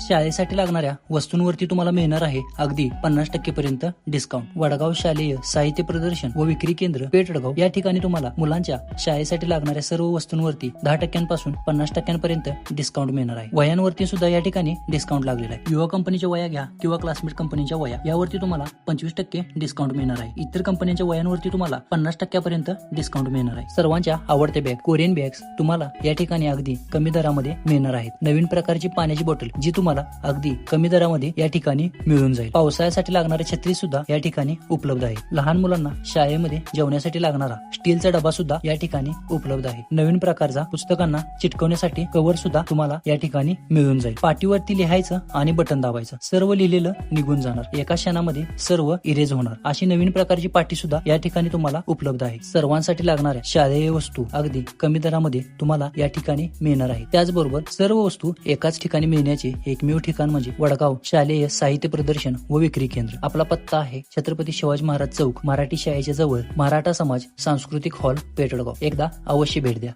शाळेसाठी लागणाऱ्या वस्तूंवरती तुम्हाला मिळणार आहे अगदी 50% पर्यंत डिस्काउंट. वडगाव शालेय साहित्य प्रदर्शन व विक्री केंद्र पेठडगाव या ठिकाणी तुम्हाला मुलांच्या शाळेसाठी लागणाऱ्या सर्व वस्तूंवरती 10% 50% पर्यंत डिस्काउंट मिळणार आहे. वयांवरती सुद्धा या ठिकाणी डिस्काउंट लागलेला आहे. युवा कंपनीच्या वया घ्या किंवा क्लासमेट कंपनीच्या वया यावरती तुम्हाला 25% डिस्काउंट मिळणार आहे. इतर कंपन्यांच्या वयांवरती तुम्हाला 50% पर्यंत डिस्काउंट मिळणार आहे. सर्वांच्या आवडते बॅग कोरियन बॅग्स तुम्हाला या ठिकाणी अगदी कमी दरामध्ये मिळणार आहेत. नवीन प्रकारची पाण्याची बॉटल जी तुम्हाला अगदी कमी दरामध्ये या ठिकाणी मिळून जाईल. पावसाळ्यासाठी लागणारी छत्री सुद्धा या ठिकाणी उपलब्ध आहे. लहान मुलांना शाळेमध्ये जेवण्यासाठी लागणारा स्टीलचा डबा सुद्धा या ठिकाणी उपलब्ध आहे. नवीन प्रकारचा पुस्तकांना चिटकवण्यासाठी कव्हर सुद्धा तुम्हाला या ठिकाणी मिळून जाईल. पाटीवरती लिहायचं आणि बटन दाबायचं, सर्व लिहिलेलं निघून जाणार, एका क्षणामध्ये सर्व इरेज होणार अशी नवीन प्रकारची पाटी सुद्धा या ठिकाणी तुम्हाला उपलब्ध आहे. सर्वांसाठी लागणाऱ्या शालेय वस्तू अगदी कमी दरामध्ये तुम्हाला या ठिकाणी मिळणार आहे. त्याचबरोबर सर्व वस्तू एकाच ठिकाणी मिळण्याचे एकमेव ठिकाण म्हणजे वडगाव शालेय साहित्य प्रदर्शन व विक्री केंद्र. आपला पत्ता आहे छत्रपती शिवाजी महाराज चौक, मराठी शाळेच्या जवळ, मराठा समाज सांस्कृतिक हॉल, पेठडगाव. एकदा अवश्य भेट द्या.